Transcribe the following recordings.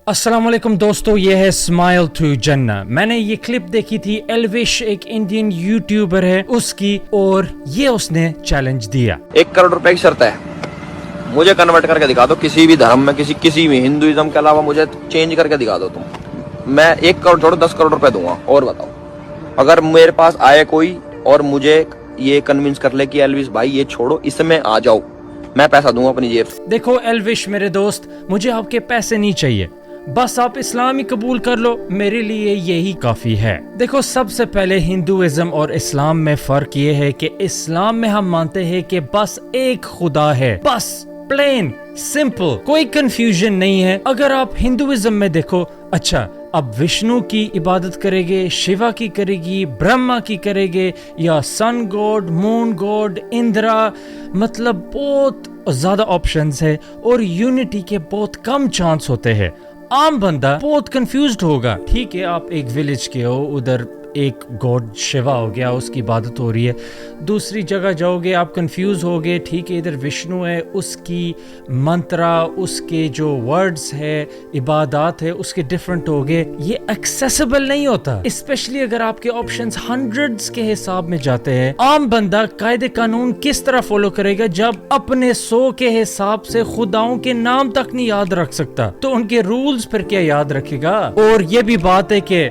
अस्सलाम वालेकुम दोस्तों, ये है स्माइल टू जन्ना। मैंने ये क्लिप देखी थी, एल्विश एक इंडियन यूट्यूबर है उसकी, और ये उसने चैलेंज दिया। 1 करोड़ रुपए की शर्त है, मुझे कन्वर्ट करके दिखा दो किसी भी धर्म में, किसी भी हिंदुइज्म के अलावा मुझे चेंज करके दिखा दो तुम। मैं 1 करोड़ छोड़ो 10 करोड़ रुपए दूंगा। और बताओ, अगर मेरे पास आए कोई और मुझे ये कन्विंस कर ले कि एल्विश भाई ये छोड़ो, इसमें आ जाओ, मैं पैसा दूंगा अपनी जेब से। देखो एल्विश मेरे दोस्त, मुझे आपके पैसे नहीं चाहिए, बस आप इस्लाम ही कबूल कर लो, मेरे लिए यही काफी है। देखो सबसे पहले हिंदुइज्म और इस्लाम में फर्क ये है कि इस्लाम में हम मानते हैं कि बस एक खुदा है, बस प्लेन सिंपल, कोई कंफ्यूजन नहीं है। अगर आप हिंदुइज्म में देखो, अच्छा अब विष्णु की इबादत करेंगे, शिवा की करेगी, ब्रह्मा की करेंगे, या sun god, moon god, Indra, मतलब बहुत ज्यादा ऑप्शंस है और यूनिटी के बहुत कम चांस होते हैं। आम बंदा बहुत कंफ्यूज्ड होगा। ठीक है, आप एक विलेज के हो, उधर एक गॉड शिवा हो गया, उसकी इबादत हो रही है। दूसरी जगह जाओगे, आप कंफ्यूज होगे, ठीक है इधर विष्णु है, उसकी मंत्रा, उसके जो वर्ड्स है, इबादत है, उसके डिफरेंट हो गए। ये एक्सेसिबल नहीं होता, स्पेशली अगर आपके ऑप्शंस हंड्रेड्स के हिसाब में जाते हैं। आम बंदा कायदे कानून किस तरह फॉलो करेगा जब अपने 100 के हिसाब से खुदाओं के नाम तक नहीं याद रख सकता, तो उनके रूल्स फिर क्या याद रखेगा। और ये भी बात है कि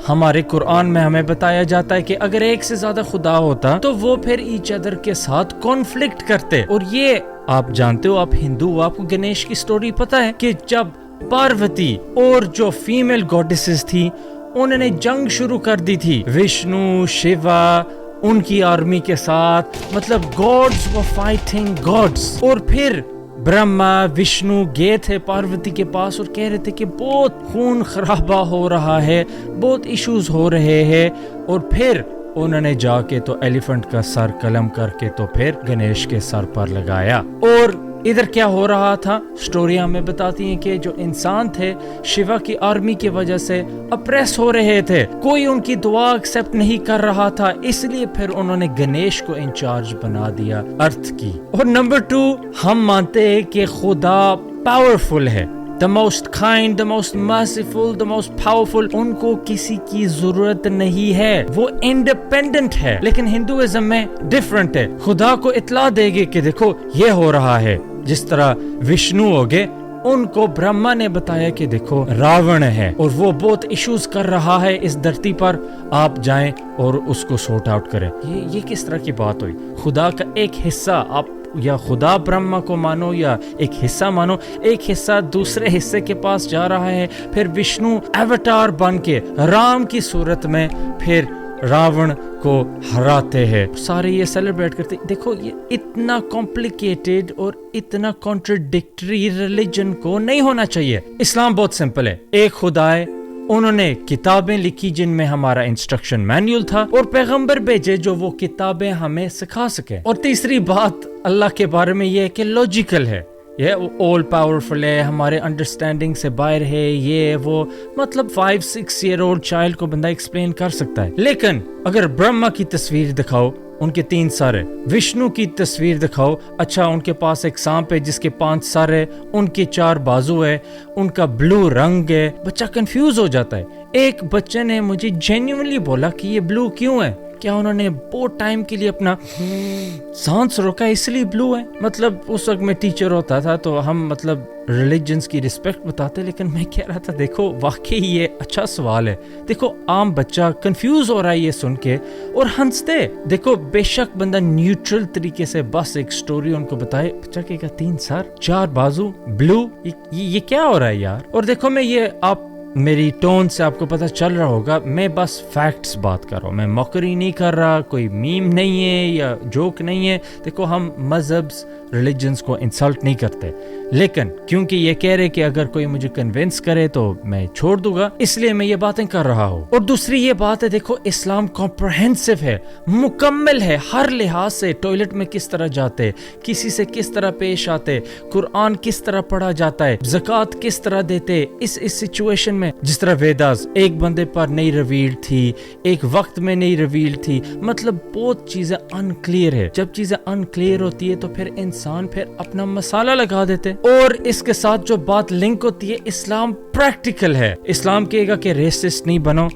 हमारे कुरान में हमें बताया जाता है कि अगर एक से ज्यादा खुदा होता तो वो फिर ईच अदर के साथ कॉन्फ्लिक्ट करते। और ये आप जानते हो, आप हिंदू हो, आपको गणेश की स्टोरी पता है कि जब पार्वती और जो फीमेल गॉडेसेस थी उन्होंने जंग शुरू कर दी थी, विष्णु शिवा उनकी आर्मी के साथ, मतलब गॉड्स वर फाइटिंग गॉड्स। और फिर ब्रह्मा विष्णु गए थे पार्वती के पास और कह रहे थे कि बहुत खून खराबा हो रहा है, बहुत इश्यूज हो रहे हैं। और फिर उन्होंने जाके तो एलिफेंट का सर कलम करके तो फिर गणेश के सर पर लगाया। और इधर क्या हो रहा था, स्टोरी हमें बताती हैं कि जो इंसान थे शिवा की आर्मी की वजह से अप्रेस हो रहे थे, कोई उनकी दुआ एक्सेप्ट नहीं कर रहा था, इसलिए फिर उन्होंने गणेश को इंचार्ज बना दिया अर्थ की। और नंबर 2, हम मानते हैं कि खुदा पावरफुल है, the most kind, the most merciful, the most powerful. उनको किसी की जरूरत नहीं है, वो इंडिपेंडेंट है। लेकिन हिंदुइज्म में डिफरेंट है, खुदा को इत्ला देंगे कि देखो ये हो रहा है। जिस तरह विष्णु हो गए, उनको ब्रह्मा ने बताया कि देखो रावण है और वो बहुत इश्यूज कर रहा है इस धरती पर, आप जाएं और उसको सॉर्ट आउट करें। ये किस तरह की बात हुई? खुदा का एक हिस्सा आप या खुदा ब्रह्मा को मानो या एक हिस्सा मानो, एक हिस्सा दूसरे हिस्से के पास जा रहा है। फिर विष्णु अवतार बन के राम की सूरत में फिर रावण को हराते हैं, सारे ये सेलिब्रेट करते। देखो ये इतना कॉम्प्लिकेटेड और इतना कॉन्ट्रडिक्टरी रिलीजन को नहीं होना चाहिए। इस्लाम बहुत सिंपल है, एक खुदा है, उन्होंने किताबें लिखी जिनमें हमारा इंस्ट्रक्शन मैनुअल था, और पैगंबर भेजे जो वो किताबें हमें सिखा सके। और तीसरी बात अल्लाह के बारे में ये है कि लॉजिकल है, ये ऑल पावरफुल है, हमारे अंडरस्टैंडिंग से बाहर है, ये वो, मतलब 5-6 ईयर ओल्ड चाइल्ड को बंदा एक्सप्लेन कर सकता है। लेकिन अगर ब्रह्मा की तस्वीर दिखाओ, उनके 3 सर है, विष्णु की तस्वीर दिखाओ, अच्छा उनके पास एक सांप है जिसके 5 सर है, उनके 4 बाजू है, उनका ब्लू रंग है, बच्चा कंफ्यूज हो जाता है। एक बच्चे ने मुझे जेन्युइनली बोला कि ये ब्लू क्यों है, क्या उन्होंने बहुत टाइम के लिए अपना सांस रोका इसलिए ब्लू है। मतलब उस वक्त मैं टीचर होता था तो हम मतलब रिलीजन्स की रिस्पेक्ट बताते, लेकिन मैं कह रहा था देखो वाकई ये अच्छा सवाल है। देखो आम बच्चा कंफ्यूज हो रहा है ये सुन के और हंसते। देखो बेशक बंदा न्यूट्रल तरीके से बस एक स्टोरी उनको बताए, बच्चा कहेगा 3 सर 4 बाजू ब्लू, ये क्या हो रहा है यार। और देखो मैं ये, आप मेरी टोन से आपको पता चल रहा होगा, मैं बस फैक्ट्स बात कर रहा हूँ, मैं मॉकरी नहीं कर रहा, कोई मीम नहीं है या जोक नहीं है। देखो हम मजहब्स रिलीजन्स को इंसल्ट नहीं करते, लेकिन क्योंकि ये कह रहे कि अगर कोई मुझे कन्विंस करे तो मैं छोड़ दूंगा, इसलिए मैं ये बातें कर रहा हूँ। और दूसरी ये बात है, देखो इस्लाम कॉम्प्रहेंसिव है, मुकम्मल है हर लिहाज से। टॉयलेट में किस तरह जाते, किसी से किस तरह पेश आते, कुरान किस तरह पढ़ा जाता है, ज़कात किस तरह देते इस सिचुएशन में। जिस तरह वेदास एक बंदे पर नहीं रिवील्ड थी, एक वक्त में नहीं रिवील्ड थी, मतलब बहुत चीजें अनक्लियर है। जब चीजें अनक्लियर होती है तो फिर इंसान फिर अपना मसाला लगा देते। और इसके साथ जो बात लिंक होती है, इस्लाम प्रैक्टिकल है। इस्लाम कहेगा कि रेसिस्ट नहीं बनो,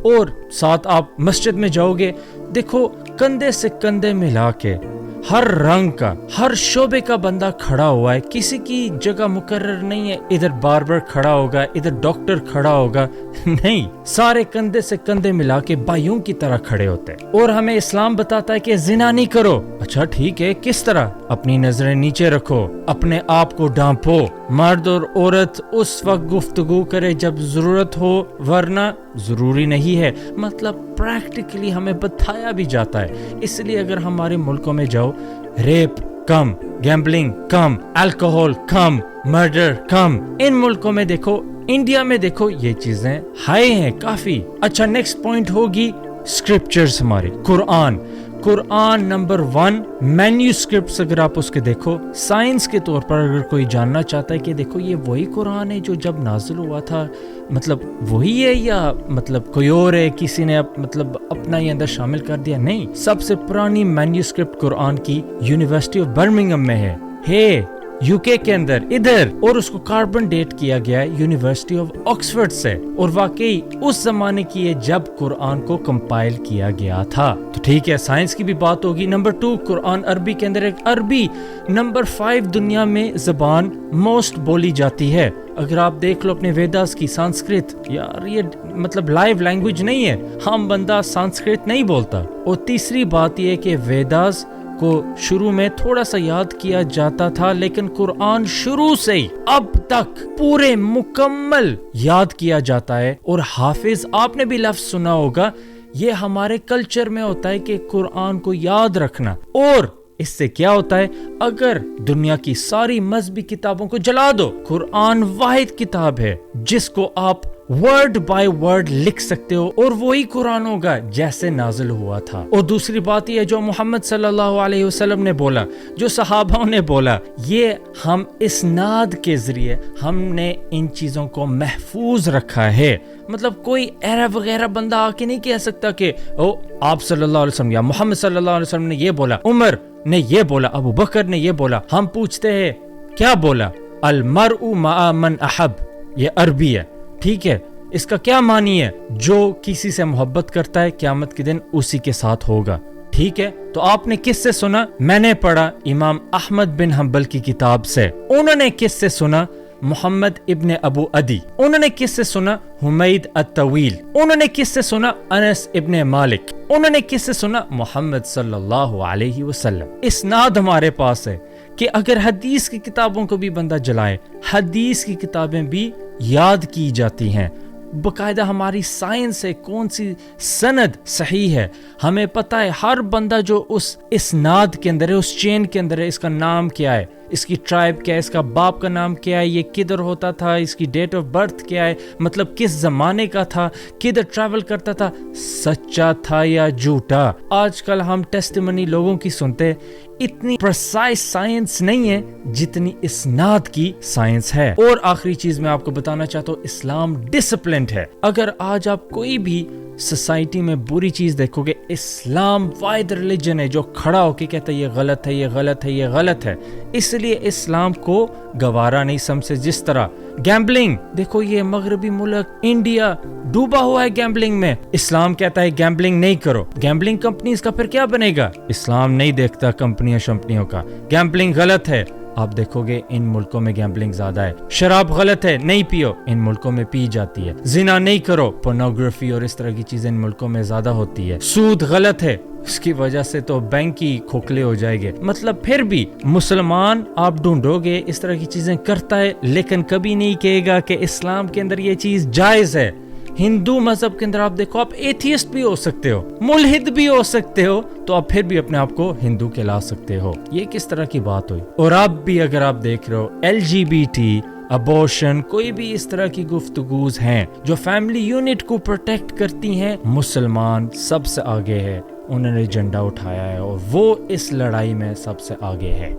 और साथ आप मस्जिद में जाओगे, देखो कंधे से कंधे मिला के हर रंग का, हर शोबे का बंदा खड़ा हुआ है। किसी की जगह मुकर्रर नहीं है, इधर बार्बर खड़ा होगा, इधर डॉक्टर खड़ा होगा, नहीं, सारे कंधे से कंधे मिला के भाइयों की तरह खड़े होते हैं। और हमें इस्लाम बताता है कि जिना नहीं करो। अच्छा ठीक है, किस तरह? अपनी नजरें नीचे रखो, अपने आप को डांपो, मर्द और औरत उस वक्त गुफ्तगू करे जब जरूरत हो, वरना जरूरी नहीं है। मतलब प्रैक्टिकली हमें बताया भी जाता है। इसलिए अगर हमारे मुल्कों में जाओ, रेप कम, गैम्बलिंग कम, अल्कोहल कम, मर्डर कम। इन मुल्कों में देखो, इंडिया में देखो, ये चीजें हाई हैं काफी। अच्छा, नेक्स्ट पॉइंट होगी स्क्रिप्चर्स हमारे। कुरान नंबर 1 मैन्यूस्क्रिप्ट्स, अगर आप उसके देखो, साइंस के तौर पर अगर कोई जानना चाहता है कि देखो ये वही कुरान है जो जब नाजिल हुआ था, मतलब वही है या मतलब कोई और है, किसी ने मतलब अपना ही अंदर शामिल कर दिया, नहीं। सबसे पुरानी मैन्यूस्क्रिप्ट कुरान की यूनिवर्सिटी ऑफ बर्मिंघम में है यूके के अंदर, इधर, और उसको कार्बन डेट किया गया है यूनिवर्सिटी ऑफ ऑक्सफोर्ड से। और वाकई उस जमाने की है जब कुरान को कंपाइल किया गया था। तो ठीक है, साइंस की भी बात होगी। नंबर 2, कुरान अरबी के अंदर एक अरबी। नंबर 5, दुनिया में जबान मोस्ट बोली जाती है। अगर आप देख लो अपने वेदास की, संस्कृत, यार ये मतलब लाइव लैंग्वेज नहीं है, हम बंदा संस्कृत नहीं बोलता। और तीसरी बात ये है कि वेदास को शुरू में थोड़ा सा याद किया जाता था, लेकिन कुरान शुरू से ही अब तक पूरे मुकम्मल याद किया जाता है। और हाफिज, आपने भी लफ्ज सुना होगा, ये हमारे कल्चर में होता है कि कुरान को याद रखना। और इससे क्या होता है, अगर दुनिया की सारी मजहबी किताबों को जला दो, कुरान वाहिद किताब है जिसको आप वर्ड बाय वर्ड लिख सकते हो, और वही कुरान होगा जैसे नाजिल हुआ था। और दूसरी बात यह, जो मोहम्मद सल्लल्लाहु अलैहि वसल्लम ने बोला, जो सहाबाओं ने बोला, ये हम इस्नाद के जरिए हमने इन चीजों को महफूज रखा है। मतलब कोई अरब वगैरह बंदा आके नहीं कह सकता कि ओ आप सल्लल्लाहु अलैहि वसल्लम या मोहम्मद सल्लल्लाहु अलैहि वसल्लम ने ये बोला, उमर ने ये बोला, अबू बकर ने ये बोला। हम पूछते हैं क्या बोला? अल मरउ मा मन अहब, ये अरबी है, ठीक है। इसका क्या मानी है? जो किसी से मोहब्बत करता है क़यामत के दिन उसी के साथ होगा, ठीक है। तो आपने किससे सुना? मैंने पढ़ा इमाम अहमद बिन हंबल की किताब से। उन्होंने किससे सुना? मोहम्मद इब्ने अबू अदी। उन्होंने किससे सुना? हुमैद अत-तवील। उन्होंने किससे सुना? अनस इब्ने मालिक। उन्होंने किससे सुना? मोहम्मद सल्लल्लाहु अलैहि वसल्लम। इस्नाद हमारे पास है कि अगर हदीस की किताबों को भी बंदा जलाए, हदीस की किताबें भी याद की जाती हैं। बकायदा हमारी साइंस है कौन सी सनद सही है, हमें पता है। हर बंदा जो उस इस्नाद के अंदर है, उस चेन के अंदर है, इसका नाम क्या है, इसकी ट्राइब क्या है, इसका बाप का नाम क्या है, ये किधर होता था, इसकी डेट ऑफ बर्थ क्या है, मतलब किस जमाने का था, किधर ट्रैवल करता था, सच्चा था या झूठा। आजकल हम टेस्टिमनी लोगों की सुनते, इतनी प्रिसाइज साइंस नहीं है जितनी इस्नाद की साइंस है। और आखिरी चीज मैं आपको बताना चाहता हूँ, इस्लाम डिसिप्लिन्ड है। अगर आज आप कोई भी सोसाइटी में बुरी चीज देखोगे, इस्लाम वाहिद रिलीजन है जो खड़ा होके कहता है ये गलत है, ये गलत है, ये गलत है। इसलिए इस्लाम को गवारा नहीं समझे। जिस तरह गैम्बलिंग, देखो ये मगरबी मुल्क इंडिया डूबा हुआ है गैम्बलिंग में, इस्लाम कहता है गैम्बलिंग नहीं करो। गैम्बलिंग कंपनीज का फिर क्या बनेगा? इस्लाम नहीं देखता कंपनियों शंपनियों का। गैम्बलिंग गलत है, आप देखोगे इन मुल्कों में गैम्बलिंग ज्यादा है। शराब गलत है, नहीं पियो, इन मुल्कों में पी जाती है। जिना नहीं करो, पोर्नोग्राफी और इस तरह की चीजें इन मुल्कों में ज्यादा होती है। सूद गलत है, इसकी वजह से तो बैंक ही खोखले हो जाएंगे। मतलब फिर भी मुसलमान आप ढूंढोगे इस तरह की चीजें करता है, लेकिन कभी नहीं कहेगा कि इस्लाम के अंदर ये चीज जायज है। हिंदू मजहब के अंदर आप देखो, आप एथियस्ट भी हो सकते हो, मुल्हिद भी हो सकते हो, तो आप फिर भी अपने आप को हिंदू कहला सकते हो। ये किस तरह की बात हुई? और आप भी अगर आप देख रहे हो LGBT, अबॉर्शन, कोई भी इस तरह की गुफ्तगूज हैं जो फैमिली यूनिट को प्रोटेक्ट करती हैं, मुसलमान सबसे आगे है। उन्होंने झंडा उठाया है और वो इस लड़ाई में सबसे आगे है।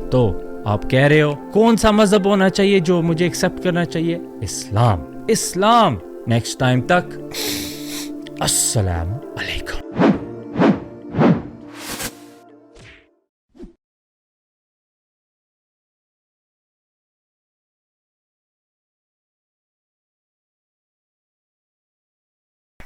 तो आप कह रहे हो कौन सा मजहब होना चाहिए जो मुझे एक्सेप्ट करना चाहिए? इस्लाम। इस्लाम। नेक्स्ट टाइम तक अस्सलाम अलैकुम।